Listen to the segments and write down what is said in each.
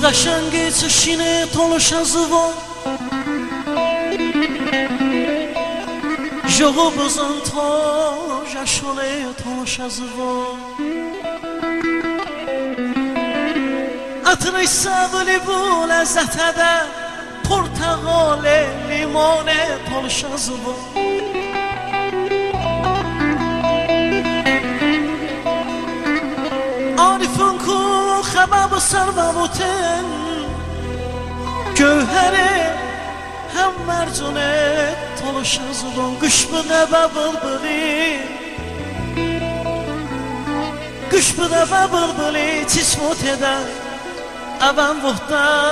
قشنگی چشینه تلوش از و جغو بزن تا جشنه تلوش از و عطر سبلی بو لذت ده پرتقال لیمون تلوش از و عارفون کو خباب سر بابوتن گوهره هم مرجونه تلوش از و گوش بده بلبلی گوش بده بلبلی چشموت ده اول وقتا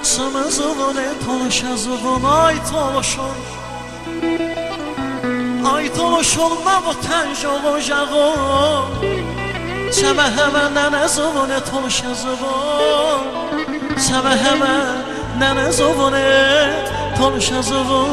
سمزونه تلوش از و آی تلوشون آی تلوشون ما تنجو جغو شبه همه ننه زبونه تلوش از و شبه همه ننه زبونه تلوش از و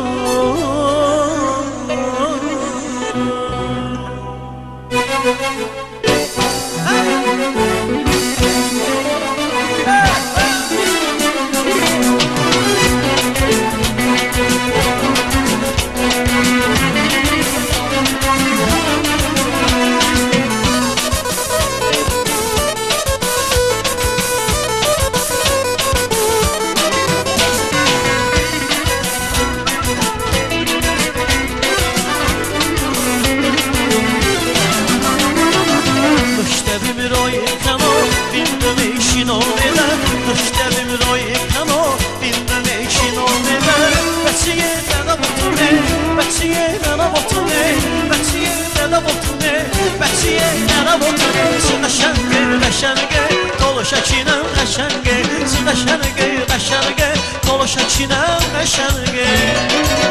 قشنگه قشنگه قشنگه تلوش چینم قشنگه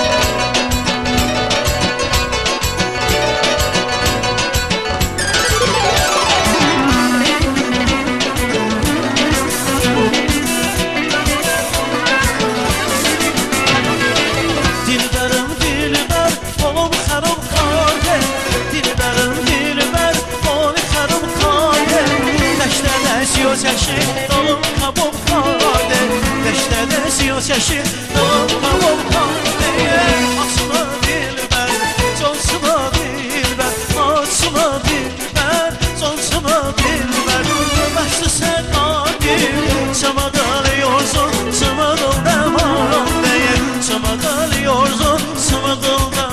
دلبرم دلبر بالم خراب کاره دلبرم دلبر بال خراب کاره دشته سیاسشی دلم کباب کاره دشته سیاسشی دلم کباب کاره آسما دلبر جانسما دلبر آسما دلبر جانسما دلبر başlı sen adil Sama dalıyorsun sama daldaman değil Sama dalıyorsun sama daldaman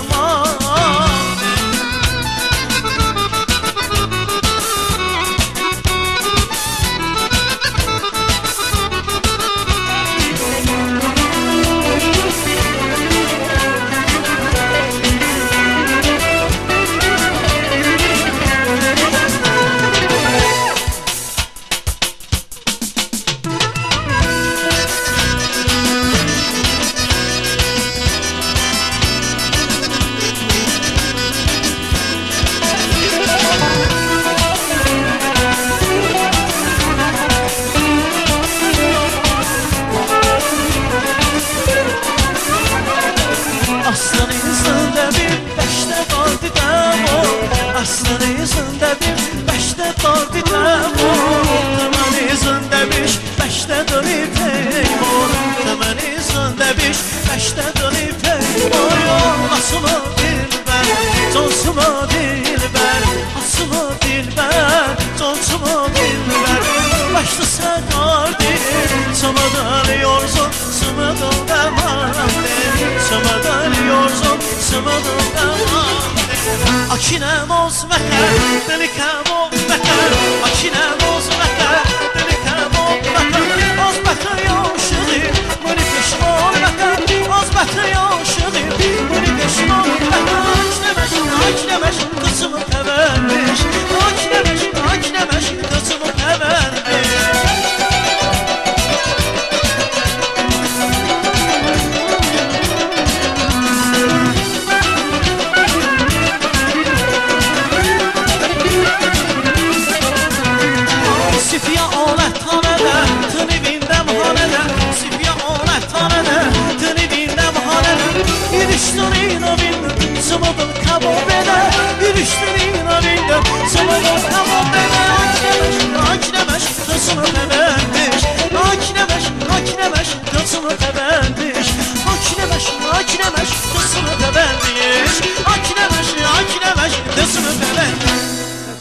Aslan yüzünde bir beşte vardı demo Aslan yüzünde bir beşte vardı demo Temen yüzünde bir beşte dönüp eymo Temen yüzünde bir beşte dönüp eymo Asıma dilber, cansıma dilber Asıma dilber, cansıma dilber Başlı sen ardil, sana dalıyorsun Sana daldaman Sama dalıyorsun, sama daldaman Akinem olsun meker, delikam ol meker Akinem olsun meker, delikam ol meker Az meker yaşıdır, beni peşman meker Az meker yaşıdır, beni peşman meker Aklemeş, kızımı tevermiş Aklemeş, kızımı tevermiş Akine dısını təbəndiş Akineməş, akineməş, dısını təbəndiş Akineməş, dısını təbəndiş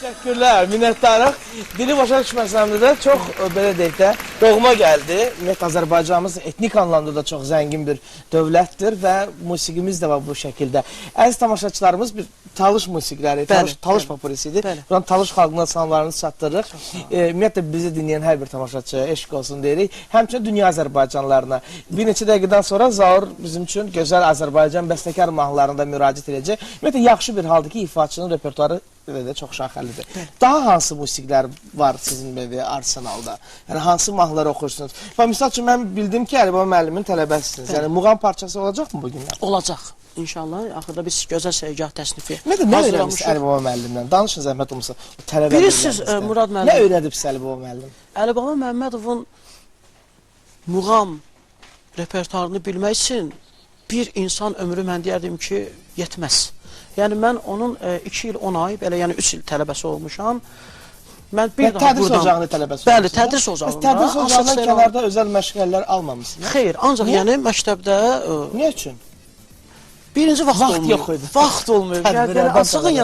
Teşekkürler, minnettarıq. Dili başa düşməsəm də çox, belə deyək də, doğma gəldi. Ümumiyyətlə, Azərbaycanımız etnik anlamda da çox zəngin bir dövlətdir və musiqimiz də var bu şəkildə. Əziz tamaşaçılarımız bir Talış musiqiləri, Talış popurisidir. Buradan Talış xalqına salamlarını çatdırırıq. Ümumiyyətlə, bizi dinləyən hər bir tamaşaçı eşq olsun deyirik. Həmçinin dünya Azərbaycanlarına. Bir neçə dəqiqədən sonra Zaur bizim üçün gözəl Azərbaycan bəstəkar mahnılarında müraciət edəcək. Ümumiyyətlə, yaxşı bir haldır ki, ifaçının repertuarı də çox şaxəlidir. Daha hansı musiqilər var sizin arsenalda? Yəni, hansı mahnıları oxursunuz? Misal üçün, mən bildim ki, Əlibaba müəllimin tələbəsiniz. Yəni, muğam parçası olacaq mı bugün? Olacaq. İnşallah, axırda biz gözəl seyigah təsnifi hazırlamışıq. Nə öyrənmişsiniz Əlibaba müəllimdən? Danışın zəhmət olmasa. Bilirsiniz, Murad müəllim. Nə öyrədibsiz Əlibaba müəllim? Əlibaba Məmmədovun muğam repertuarını bilmək üçün bir insan ömrü mən deyərdim ki, yetməz. Yəni, mən onun 2 il 10 ay, belə yəni 3 il tələbəsi olmuşam. Mən bir daha tədris ocağında tələbəsi olmuşsunuz? Bəli, tədris ocağında. Tədris ocağından kənarda özəl məşğələlər almamışsınız? Xeyr, ancaq yəni məktəbdə... Niyə üçün? Birinci vaxt olmuyor. Yox idi. Vaxt olmuyor.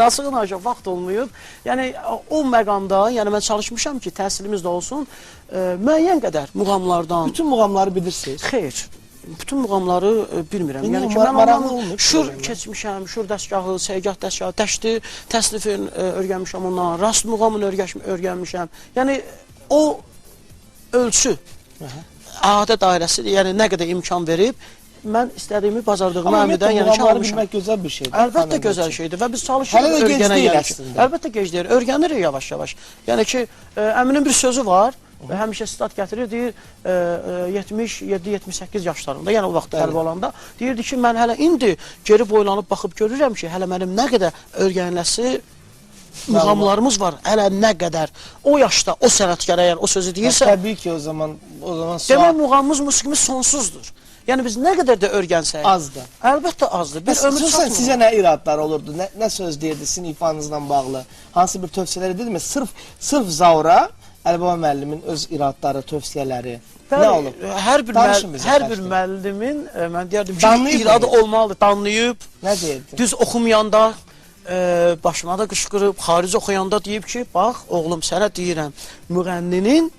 Asığın aşağı vaxt olmuyor. Yəni, o məqamda, yəni mən çalışmışam ki, təhsilimiz də olsun, müəyyən qədər muğamlardan... Bütün muğamları bilirsiniz? Xeyr. Bütün muğamları bilmirəm. Yəni ki, mən ondan şur keçmişəm, şur dəstgahı, seygah dəstgahı, dəşti, təslifin örgənmişəm ondan, rast muğamını örgənmişəm. Yəni, o ölçü, adə dairəsi, yəni nə qədər imkan verib, mən istədiyimi, bacardığımı əmidən yəni ki, almışam. Amma bilmək gözəl bir şeydir. Əlbəttə gözəl şeydir və biz çalışırıq örgənə yəni. Əlbəttə gec deyir, örgənirik yavaş-yavaş. Yəni ki, əminin bir sözü var. Və həmişə stat gətirir, deyir 77-78 yaşlarında, yəni o vaxt tələbə olanda, deyirdi ki, mən hələ indi geri boylanıb baxıb görürəm ki, hələ mənim nə qədər örgənləsi muğamlarımız var, hələ nə qədər o yaşda, o sənətkar əgər o sözü deyirsə... Təbii ki, o zaman demək, muğamımız, musiqimiz sonsuzdur. Yəni biz nə qədər də örgənsək... Azdır. Əlbəttə azdır. Bir ömür çatmır. Sizə nə iradlar olurdu, nə söz deyirdi sizin ifanızla bağlı, hansı bir tövsiyələr edirmi? Sırf Zaura, Əlibaba müəllimin öz iradları, tövsiyələri nə olub? Hər bir müəllimin, mən deyərdim ki, iradı olmalıdır, danlayıb. Nə deyirdi? Düz oxumayanda, başıma da qışqırıb, xarici oxuyanda deyib ki, bax, oğlum, sənə deyirəm, müğənninin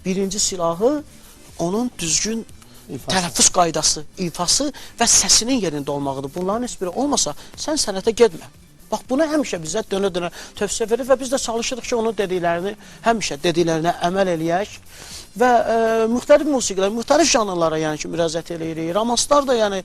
birinci silahı onun düzgün tələffüz qaydası, ifası və səsinin yerində olmağıdır. Bunların heç biri olmasa, sən sənətə gedmə. Bax, bunu həmişə bizə dönə-dönə tövsiyə verir və biz də çalışırıq ki, onun dediklərini, həmişə dediklərinə əməl eləyək və müxtəlif musiqilər, müxtəlif janrlara yəni ki, müraciət eləyirik. Romanslar da yəni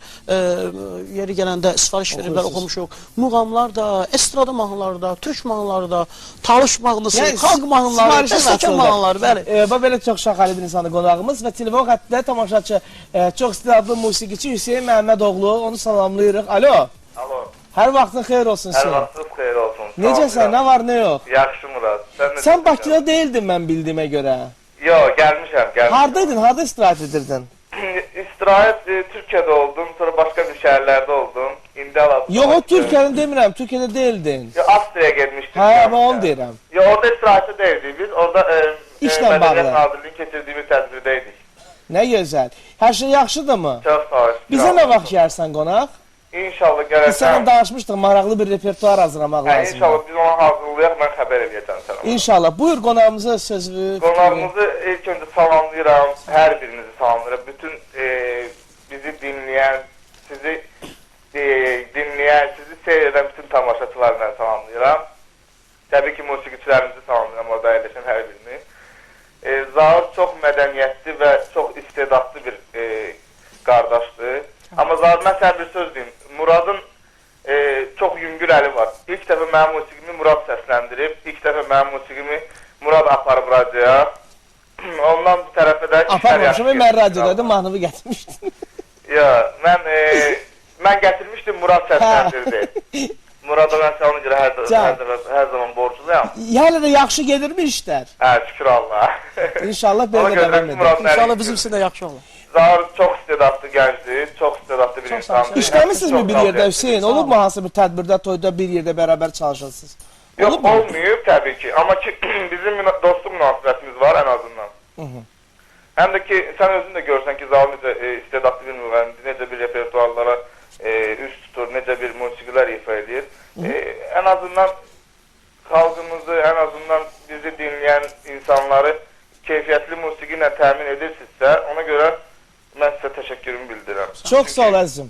yeri gələndə sifariş veriblər, oxumuşuq. Muğamlar da, estrada mahnıları da, türk mahnıları da, talış mahnısı, xalq mahnıları, dəstəkar mahnıları, bəli. Belə çox şaxəli bir insandır qonağımız və telefon xəttində tamaşaçı, çox istedadlı musiqiçi Hüseyin Məhəmmədoğlu, onu salamlayırıq. Alo. Alo. Hər vaxtın xeyir olsun Hər vaxtınız xeyir olsun. Necəsən, nə var, nə yox? Yaxşı Murad. Sən Bakıda deyildin mən bildiyimə görə. Yox, gəlmişəm. Haradaydın, harada istirahət edirdin? İstirahət Türkiyədə oldum, sonra başqa bir şəhərlərdə oldum. İndi Alasya. Yox, o Türkiyənin demirəm, Türkiyədə deyildin. Yox, Avstriyaya getmişdik. Hə, amma onu deyirəm. Yox, orada istirahətdə deyildik biz, orada Mədəniyyət Nazirliyinin keçirdiyimiz tədbirdəydik. Nə gözəl. Hər şey yaxşıdırmı? Çox sağ ol. Bizə nə vaxt gəlsən qonaq? İnşallah gələcəm. Biz sənə danışmışdıq, maraqlı bir repertuar hazırlamaq lazımdır. İnşallah biz onu hazırlayaq, mən xəbər eləyəcəm sənə. İnşallah. Buyur qonağımıza sözü. Qonağımızı ilk öncə salamlayıram, hər birinizi salamlayıram. Bütün bizi dinləyən, sizi seyr edən bütün tamaşaçılarla salamlayıram. Təbii ki, musiqiçilərimizi salamlayıram, orada əyləşən hər birini. Zaur çox mədəniyyətli və çox istedadlı bir qardaşdır. Amma Zaur, mən sənə bir söz deyim. Muradın çox yüngül əli var. İlk dəfə mənim musiqimi Murad səsləndirib, ilk dəfə mənim musiqimi Murad aparıb radioya. Ondan bu tərəfə də... Aparmamışım, mən radiodaydım, mahnımı gətirmişdim. Yox, mən gətirmişdim, Murad səsləndirdi. Murada mən sənə ona görə hər zaman borcluyam. Yəni də yaxşı gedirmi işlər? Hə, şükür Allah. İnşallah belə davam edir. İnşallah bizim üçün də yaxşı olur. Zaur çox istedadlı gəncdir, çox istedadlı bir insandır. İşləmişsinizmi bir yerdə Hüseyin? Olubmu hansı bir tədbirdə, toyda bir yerdə bərabər çalışırsınız? Yox, olmayıb təbii ki. Amma ki, bizim dostluq münasibətimiz var ən azından. Həm də ki, sən özün də görsən ki, Zaur necə istedadlı bir müğənnidir, necə bir repertuarlara üst tutur, necə bir musiqilər ifa edir. Ən azından xalqımızı, ən azından bizi dinləyən insanları keyfiyyətli musiqi ilə təmin edirsinizsə, ona görə mən sizə təşəkkürümü bildirirəm. Çox sağ ol əzizim.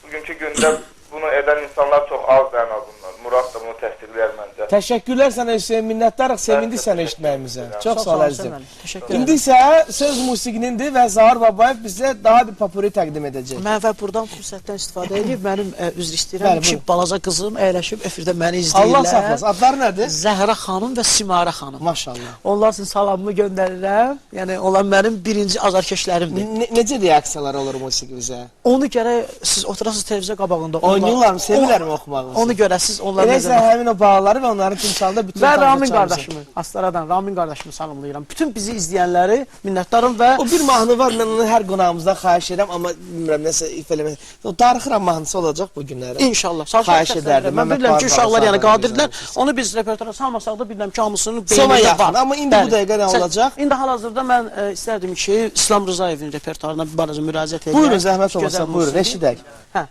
Bugünkü gündə bunu edən insanlar çox azdır ən azından. Murad da bunu təsdiqləyər məncə. Təşəkkürlər sənə Hüseyin, minnətdarıq, sevindik səni eşitməyimizə. Çox sağ ol əzizim. Təşəkkür İndi isə söz musiqinindir və Zaur Babayev bizə daha bir papuri təqdim edəcək. Mən və buradan fürsətdən istifadə edib mənim üzr istəyirəm Bəli, ki, buyurun. balaca qızım əyləşib efirdə məni izləyirlər. Allah saxlasın. Adları nədir? Zəhra xanım və Simara xanım. Maşallah. Onlar üçün salamımı göndərirəm. Yəni onlar mənim birinci azarkeşlərimdir. Necə reaksiyalar olur musiqimizə? Onu gərək siz oturasınız televiziya qabağında. Oynayırlarmı, sevirlərmi oxumağı? Onu görəsiz, onlar Eləsə həmin o bağları və onların timsalında bütün və Ramin tamaşaçılarımızı. qardaşımı, Astaradan Ramin qardaşımı salamlayıram. Bütün bizi izləyənləri minnətdarım və O bir mahnı var, mən onu hər qonağımızdan xahiş edirəm, amma bilmirəm nəsə ifa eləmək. O darıxıram mahnısı olacaq bu günləri. İnşallah. Xahiş edərdim. Mən bilirəm ki, uşaqlar yəni qadirlər. Onu biz repertuara salmasaq da bilirəm ki, hamısının Sona beynində yaxın, var. amma indi bu dəqiqə nə olacaq? İndi hal-hazırda mən istərdim ki, İslam Rızayevin repertuarına bir balaca müraciət edeyim. Buyurun, zəhmət olmasa, buyurun, eşidək. Hə.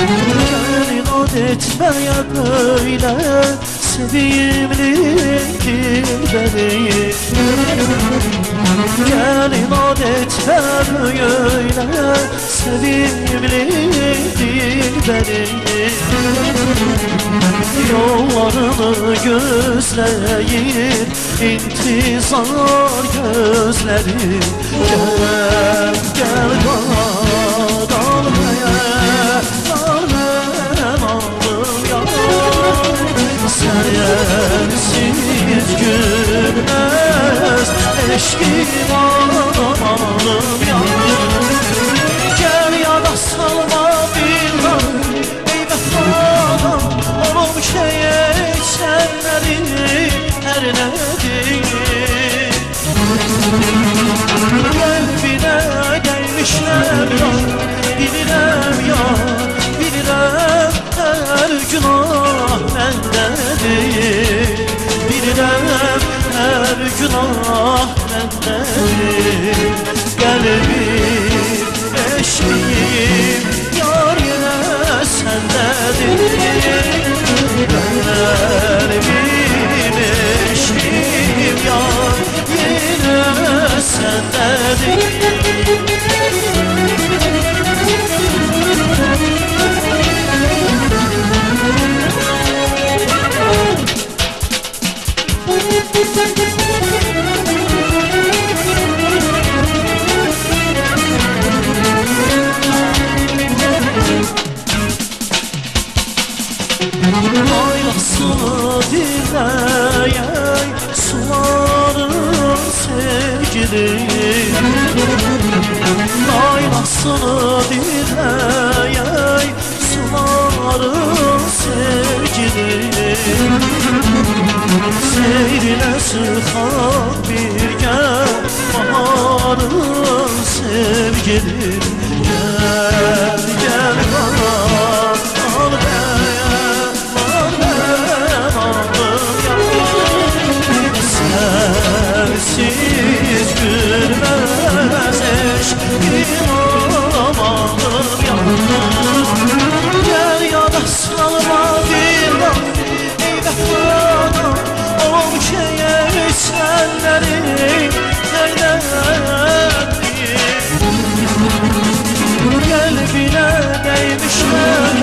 Gelin adetmeye böyle sevimlidir beni. Gelin adetmeye böyle sevimlidir beni. Yollarını gözleyip intizar gözlerim. Gel, gel bana dalmaya, dalmam aldım ya. Sensiz gülmez eşkim alım ya. Gel ya da salma bir dal, ey vefadam olum geçenleri her nedir. Kalbine gelmişler ya, bilirəm ya, bilirəm her günah bendedir. Bilirəm her günah bendedir. Kalbim, eşkim, yar yine sendedir. Kalbim, eşkim, yar yine sendedir. Aylasını dinleyey suların sevgilim. Aylasını dinleyey suların sevgilim. Seyrine sıkan bir gel baharın sevgilim. Gel, gel bana al sensiz gülmez eşkim amanım yandım. Gel ya da salma bir bak ey vefadam olum geçenleri nereden kalbine değmişler